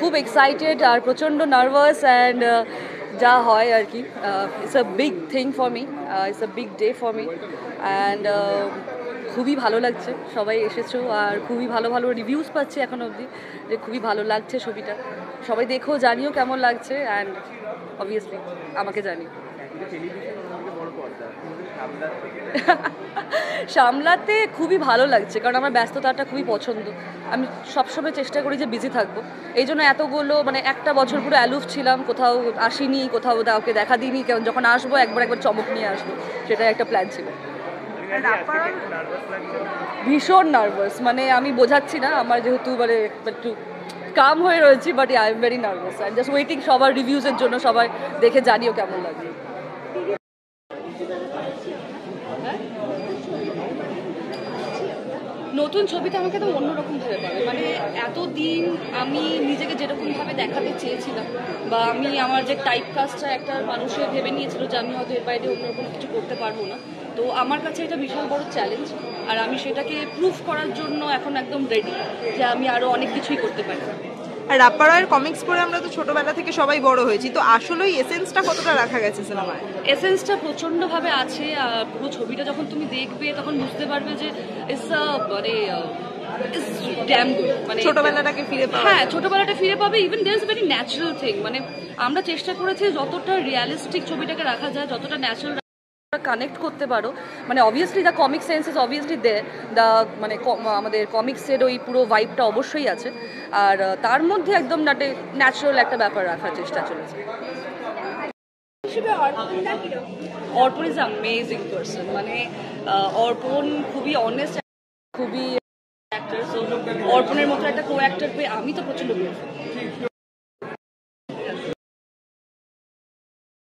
খুব এক্সাইটেড আর প্রচণ্ড nervous and যা হয় আর কি। It's a big thing for me, it's a big day for me and খুবই ভালো লাগছে সবাই এসেছো আর খুবই ভালো ভালো রিভিউজ পাচ্ছি এখন অবধি যে খুবই ভালো লাগছে ছবিটা। সবাই দেখো, জানিও কেমন লাগছে অ্যান্ড অবভিয়াসলি আমাকে জানি। সামলাতে খুবই ভালো লাগছে কারণ আমার ব্যস্ততাটা খুবই পছন্দ। আমি সবসময় চেষ্টা করি যে বিজি থাকবো, এই জন্য এতগুলো মানে একটা বছর পুরো অ্যালুফ ছিলাম, কোথাও আসিনি, কোথাও কাউকে দেখা দিইনি, কারণ যখন আসবো একবার চমক নিয়ে আসবো, সেটা একটা প্ল্যান ছিল। ভীষণ নার্ভাস, মানে আমি বোঝাচ্ছি না, আমার যেহেতু মানে একটু কাম হয়ে রয়েছি, but I am very nervous and just waiting সবার রিভিউজের জন্য, সবাই দেখে জানিও কেমন লাগে। নতুন ছবিটা আমাকে তো অন্যরকমভাবে পাবে, মানে এতদিন আমি নিজেকে যেরকমভাবে দেখাতে চেয়েছিলাম বা আমি আমার যে টাইপ কাস্টটা একটা মানুষের ভেবে নিয়েছিল যে আমি হয়তো এর বাইরে অন্যরকম কিছু করতে পারবো না, তো আমার কাছে এটা বিশাল বড় চ্যালেঞ্জ আর আমি সেটাকে প্রুফ করার জন্য এখন একদম রেডি যে আমি আরও অনেক কিছুই করতে পারি। আর রাপ্পা রয়ের কমিক্স পড়ে আমরা তো ছোটবেলা থেকে সবাই বড় হয়েছি, তো আসলেই এসেন্সটা কতটা রাখা গেছে সিনেমায়? এসেন্সটা প্রচণ্ডভাবে আছে আর পুরো ছবিটা যখন তুমি দেখবে তখন বুঝতে পারবে যে ইটস মানে মানে ছোটবেলাটাকে ফিরে পাওয়া। হ্যাঁ, ছোটবেলাটা ফিরে পাবে। Even there is very natural thing, মানে আমরা চেষ্টা করেছি যতটা রিয়ালিস্টিক ছবিটাকে রাখা যায়, যতটা ন্যাচারাল কানেক্ট করতে পারো। মানে obviously the comic sense is obviously they, the মানে আমাদের কমিক্সের ওই পুরো ভাইবটা অবশ্যই আছে, আর তার মধ্যে একদম ন্যাচারাল একটা ব্যাপার রাখার চেষ্টা চলেছে। অর্পণ ইজ অ্যামেজিং পার্সন, মানে অর্পণ খুবই অনেস্ট, খুবই অ্যাক্টর। সো অর্পণের মতো একটা কো অ্যাক্টর পেয়ে আমি তো প্রচণ্ড